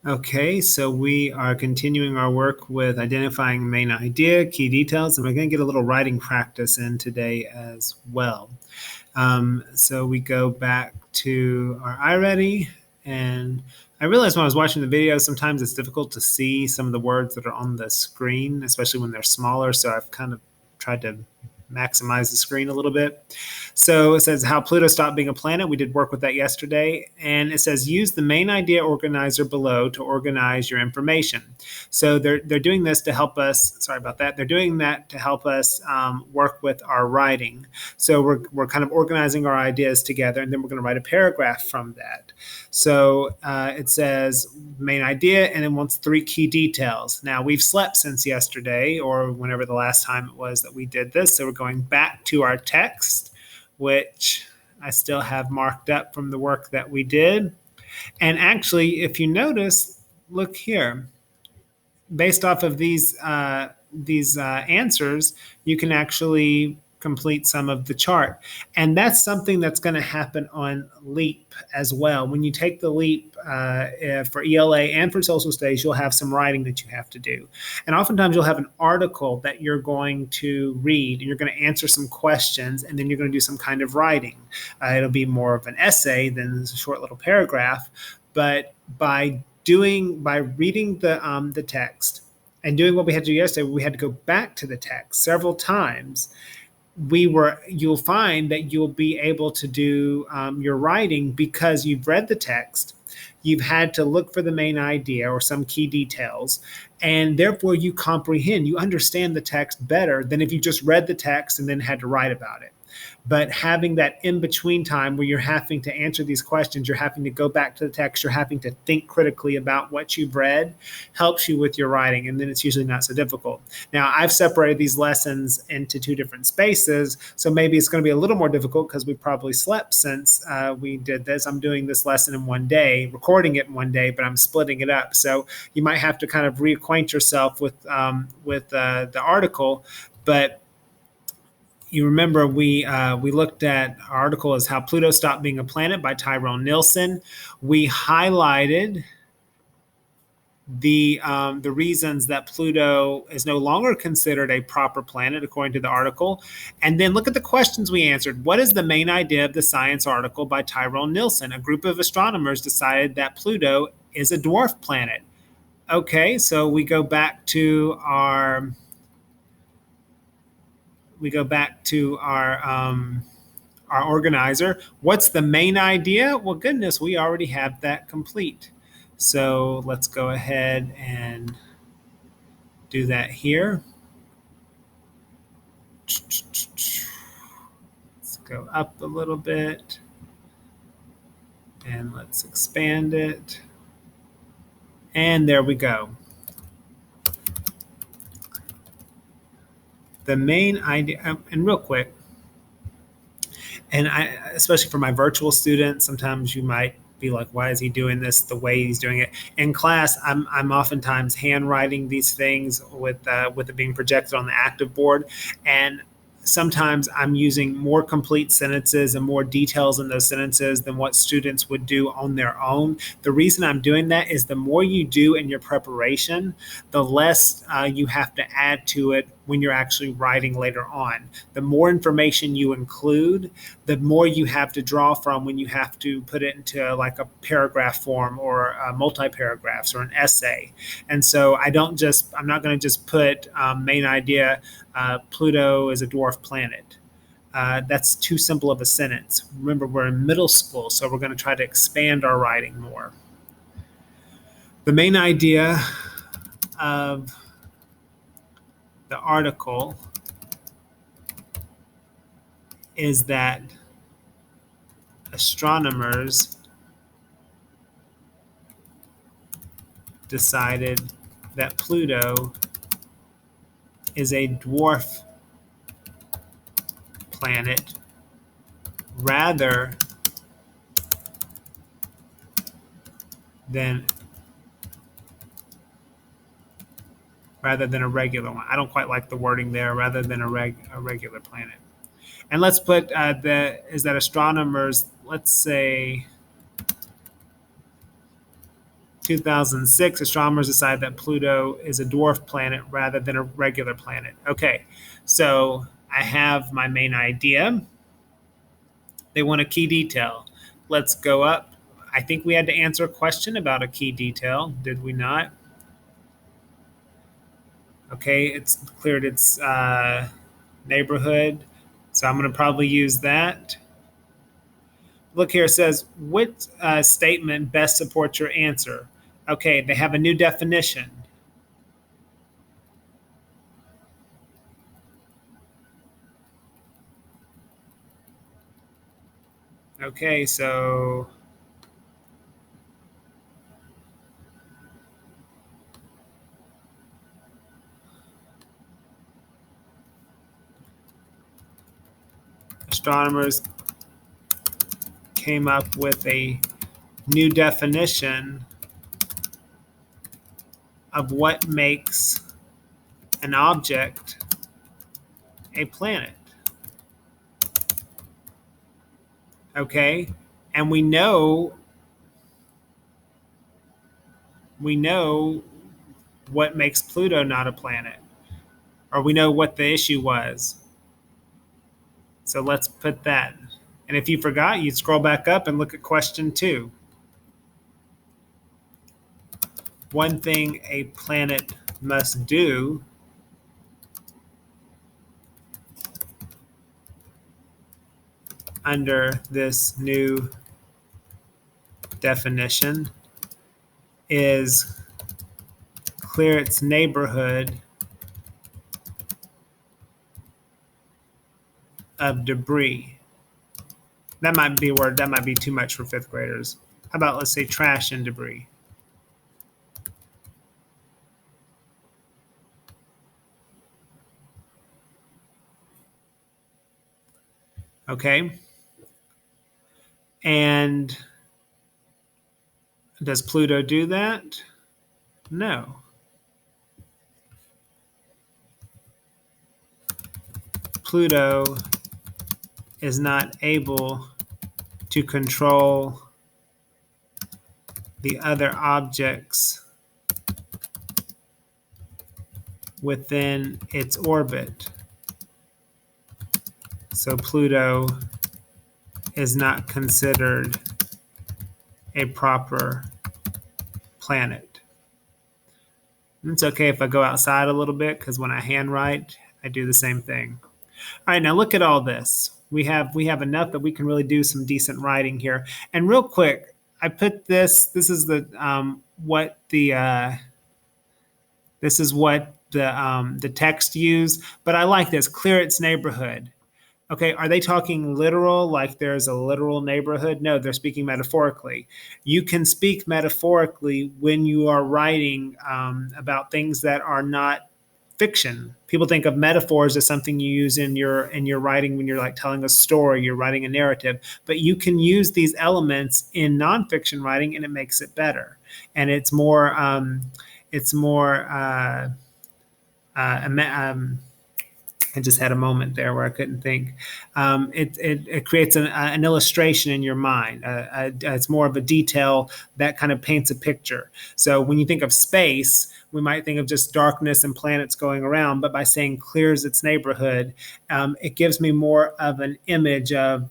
Okay, so we are continuing our work with identifying main idea, key details, and we're going to get a little writing practice in today as well. So we go back to our iReady, and I realized when I was watching the video, sometimes it's difficult to see some of the words that are on the screen, especially when they're smaller. So I've kind of tried to maximize the screen a little bit. So it says how Pluto stopped being a planet. We did work with that yesterday. And it says use the main idea organizer below to organize your information. So they're doing this to help us. Sorry about that. They're doing that to help us work with our writing. So we're kind of organizing our ideas together, and then we're going to write a paragraph from that. So it says main idea, and it wants 3 key details. Now we've slept since yesterday, or whenever the last time it was that we did this. So we're going back to our text, which I still have marked up from the work that we did. And actually, if you notice, look here, based off of these answers, you can actually complete some of the chart. And that's something that's going to happen on LEAP as well. When you take the LEAP for ELA and for social studies, you'll have some writing that you have to do. And oftentimes you'll have an article that you're going to read, and you're going to answer some questions, and then you're going to do some kind of writing. It'll be more of an essay than a short little paragraph. But by reading the text and doing what we had to do yesterday, we had to go back to the text several times. You'll find that you'll be able to do your writing because you've read the text, you've had to look for the main idea or some key details, and therefore you comprehend, you understand the text better than if you just read the text and then had to write about it. But having that in-between time where you're having to answer these questions, you're having to go back to the text, you're having to think critically about what you've read, helps you with your writing, and then it's usually not so difficult. Now, I've separated these lessons into 2 different spaces, so maybe it's going to be a little more difficult because we probably slept since we did this. I'm doing this lesson in one day, recording it in one day, but I'm splitting it up. So you might have to kind of reacquaint yourself with the article, but you remember we looked at our article as How Pluto Stopped Being a Planet by Tyrone Nielsen. We highlighted the reasons that Pluto is no longer considered a proper planet according to the article. And then look at the questions we answered. What is the main idea of the science article by Tyrone Nielsen? A group of astronomers decided that Pluto is a dwarf planet. Okay, so we go back to our organizer. What's the main idea? Well, goodness, we already have that complete. So let's go ahead and do that here. Let's go up a little bit and let's expand it. And there we go. The main idea, and real quick, and especially for my virtual students, sometimes you might be like, why is he doing this the way he's doing it? In class, I'm oftentimes handwriting these things with it being projected on the active board, and sometimes I'm using more complete sentences and more details in those sentences than what students would do on their own. The reason I'm doing that is the more you do in your preparation, the less you have to add to it when you're actually writing later on. The more information you include, the more you have to draw from when you have to put it into like a paragraph form or multi-paragraphs or an essay. And so I'm not going to just put main idea, Pluto is a dwarf planet. That's too simple of a sentence. Remember, we're in middle school, so we're going to try to expand our writing more. The main idea of the article is that astronomers decided that Pluto is a dwarf planet rather than a regular one. I don't quite like the wording there, rather than a regular planet. And let's put is that astronomers, let's say, 2006, astronomers decided that Pluto is a dwarf planet rather than a regular planet. Okay, so I have my main idea. They want a key detail. Let's go up. I think we had to answer a question about a key detail, did we not? Okay, it's cleared its neighborhood, so I'm going to probably use that. Look here, it says, what statement best supports your answer? Okay, they have a new definition. Okay, so astronomers came up with a new definition of what makes an object a planet. Okay, and we know what makes Pluto not a planet, or we know what the issue was. So let's put that. And if you forgot, you'd scroll back up and look at question 2. One thing a planet must do under this new definition is clear its neighborhood of debris. That might be a word, that might be too much for 5th graders. How about, let's say, trash and debris? Okay. And does Pluto do that? No. Pluto is not able to control the other objects within its orbit. So Pluto is not considered a proper planet. It's okay if I go outside a little bit, because when I handwrite, I do the same thing. All right, now look at all this. We have enough that we can really do some decent writing here. And real quick, I put this. This is the what the text used, but I like this. Clear its neighborhood. Okay, are they talking literal, like there's a literal neighborhood? No, they're speaking metaphorically. You can speak metaphorically when you are writing about things that are not fiction. People think of metaphors as something you use in your writing when you're like telling a story, you're writing a narrative, but you can use these elements in nonfiction writing, and it makes it better. And it's more I just had a moment there where I couldn't think. It creates an illustration in your mind. It's more of a detail that kind of paints a picture. So when you think of space, we might think of just darkness and planets going around, but by saying clears its neighborhood, it gives me more of an image of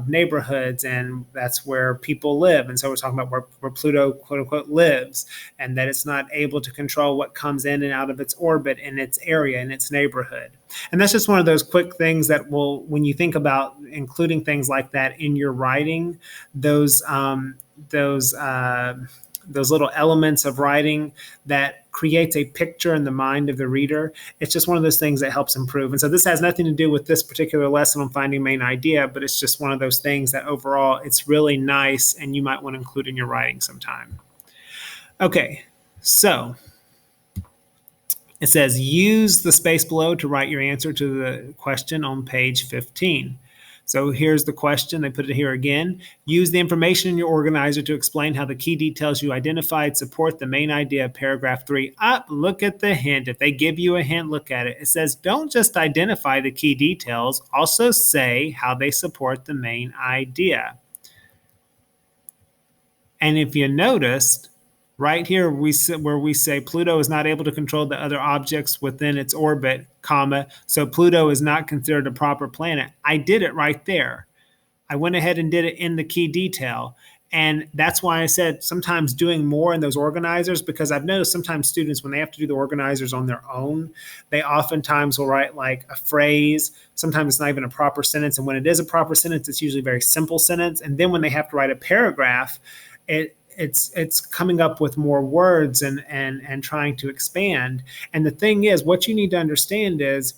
neighborhoods, and that's where people live. And so we're talking about where Pluto, quote unquote, lives, and that it's not able to control what comes in and out of its orbit in its area, in its neighborhood. And that's just one of those quick things that will, when you think about including things like that in your writing, those little elements of writing that creates a picture in the mind of the reader. It's just one of those things that helps improve. And so this has nothing to do with this particular lesson on finding main idea, but it's just one of those things that overall it's really nice and you might want to include in your writing sometime. Okay, so it says use the space below to write your answer to the question on page 15. So here's the question. They put it here again. Use the information in your organizer to explain how the key details you identified support the main idea of paragraph 3. Look at the hint. If they give you a hint, look at it. It says don't just identify the key details, also say how they support the main idea. And if you noticed, Right here, where we say Pluto is not able to control the other objects within its orbit, comma, so Pluto is not considered a proper planet. I did it right there. I went ahead and did it in the key detail. And that's why I said sometimes doing more in those organizers, because I've noticed sometimes students, when they have to do the organizers on their own, they oftentimes will write like a phrase. Sometimes it's not even a proper sentence. And when it is a proper sentence, it's usually a very simple sentence. And then when they have to write a paragraph, it's coming up with more words and trying to expand. And the thing is, what you need to understand is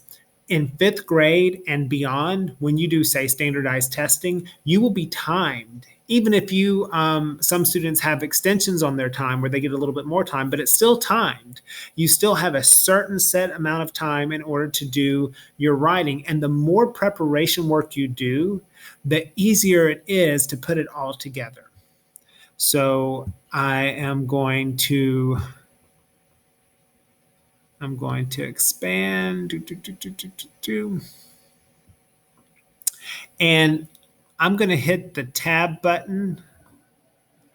in fifth grade and beyond, when you do, say, standardized testing, you will be timed. Even if you, some students have extensions on their time where they get a little bit more time, but it's still timed. You still have a certain set amount of time in order to do your writing. And the more preparation work you do, the easier it is to put it all together. So I'm going to expand. And I'm going to hit the tab button.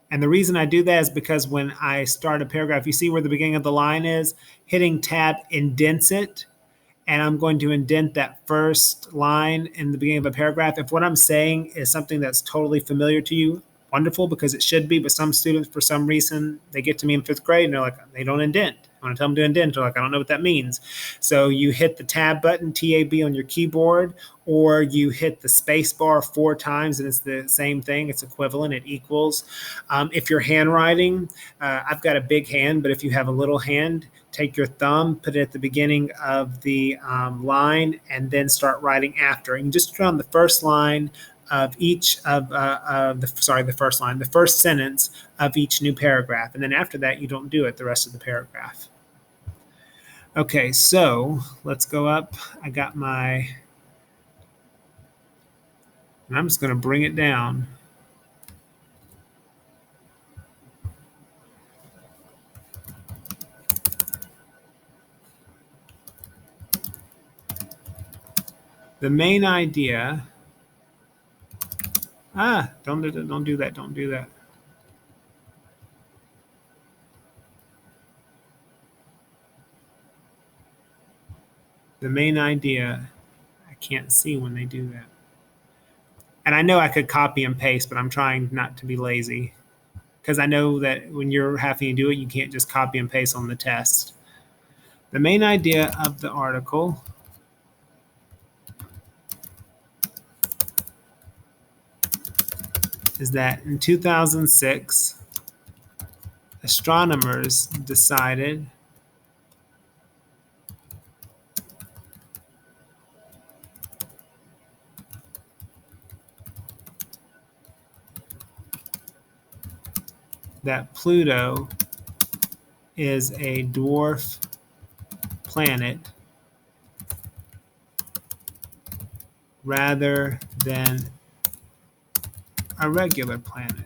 And the reason I do that is because when I start a paragraph, you see where the beginning of the line is? Hitting tab indents it. And I'm going to indent that first line in the beginning of a paragraph. If what I'm saying is something that's totally familiar to you, wonderful, because it should be. But some students, for some reason, they get to me in fifth grade and they're like, they don't indent. I want to tell them to indent. They're like, I don't know what that means. So you hit the tab button, TAB, on your keyboard, or you hit the space bar 4 times, and it's the same thing. It's equivalent. It equals. If you're handwriting, I've got a big hand, but if you have a little hand, take your thumb, put it at the beginning of the line, and then start writing after. And just on the first line of each of the first sentence of each new paragraph. And then after that, you don't do it the rest of the paragraph. Okay, so let's go up. I got my, and I'm just going to bring it down. The main idea, don't do that, don't do that. The main idea, I can't see when they do that. And I know I could copy and paste, but I'm trying not to be lazy, because I know that when you're having to do it, you can't just copy and paste on the test. The main idea of the article is that in 2006, astronomers decided that Pluto is a dwarf planet rather than a regular planet.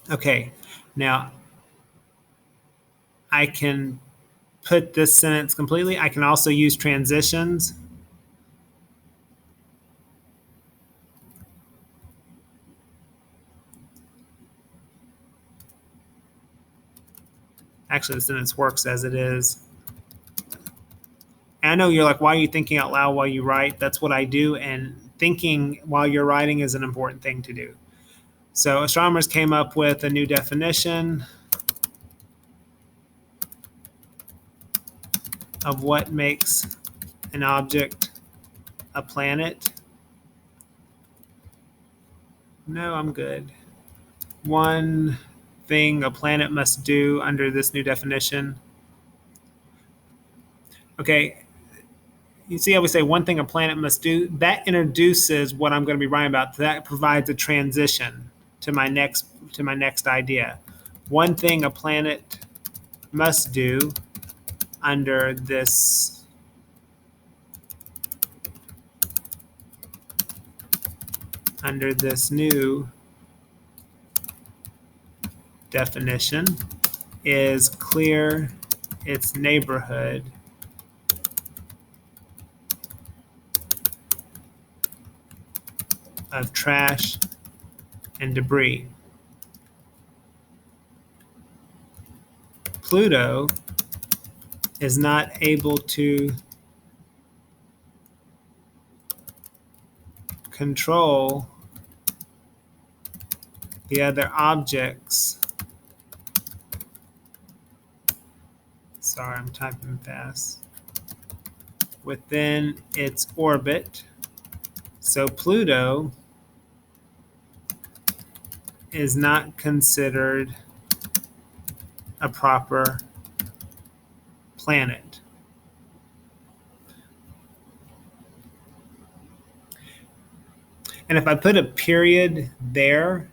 Okay, now I can put this sentence completely. I can also use transitions. Actually, the sentence works as it is. And I know you're like, why are you thinking out loud while you write? That's what I do. And thinking while you're writing is an important thing to do. So astronomers came up with a new definition of what makes an object a planet. No, I'm good. One thing a planet must do under this new definition. Okay, you see how we say one thing a planet must do? That introduces what I'm going to be writing about. That provides a transition to my next idea. One thing a planet must do under this new definition is clear its neighborhood of trash and debris. Pluto is not able to control the other objects. Sorry, I'm typing fast. Within its orbit. So Pluto is not considered a proper planet. And if I put a period there,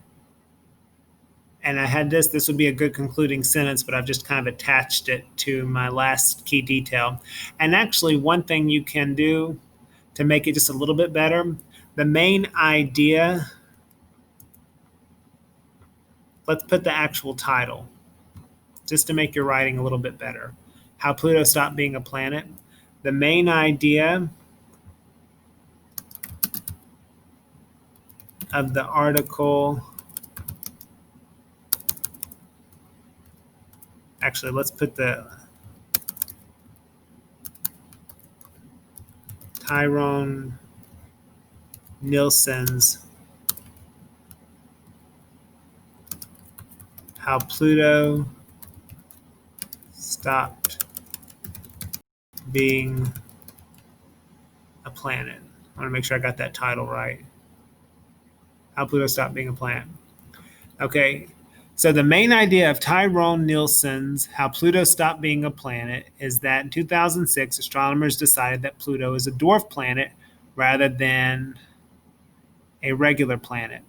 and I had this would be a good concluding sentence, but I've just kind of attached it to my last key detail. And actually, one thing you can do to make it just a little bit better, the main idea, let's put the actual title, just to make your writing a little bit better. How Pluto Stopped Being a Planet. The main idea of the article, actually, let's put the Tyrone Nielsen's How Pluto Stopped Being a Planet. I want to make sure I got that title right. How Pluto Stopped Being a Planet. Okay, so the main idea of Tyrone Nielsen's How Pluto Stopped Being a Planet is that in 2006, astronomers decided that Pluto is a dwarf planet rather than a regular planet.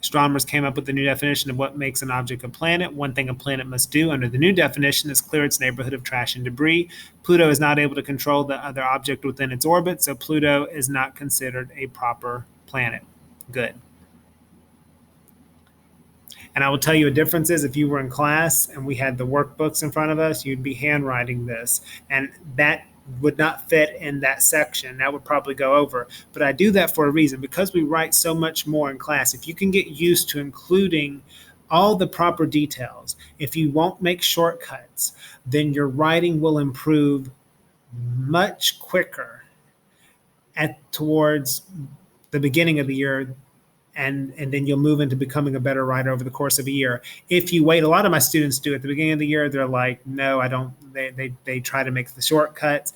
Astronomers came up with a new definition of what makes an object a planet. One thing a planet must do under the new definition is clear its neighborhood of trash and debris. Pluto is not able to control the other object within its orbit, so Pluto is not considered a proper planet. Good. And I will tell you a difference is if you were in class and we had the workbooks in front of us, you'd be handwriting this. And that would not fit in that section. That would probably go over. But I do that for a reason. Because we write so much more in class, if you can get used to including all the proper details, if you won't make shortcuts, then your writing will improve much quicker towards the beginning of the year, and then you'll move into becoming a better writer over the course of a year. If you wait, a lot of my students do at the beginning of the year, they're like, no, I don't, they try to make the shortcuts.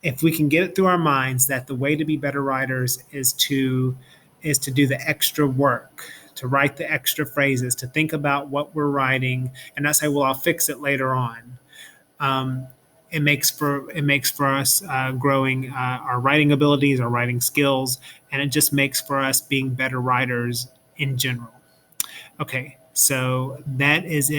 If we can get it through our minds that the way to be better writers is to do the extra work, to write the extra phrases, to think about what we're writing, and not say, well, I'll fix it later on. It makes for us growing our writing abilities, our writing skills, and it just makes for us being better writers in general. Okay, so that is it.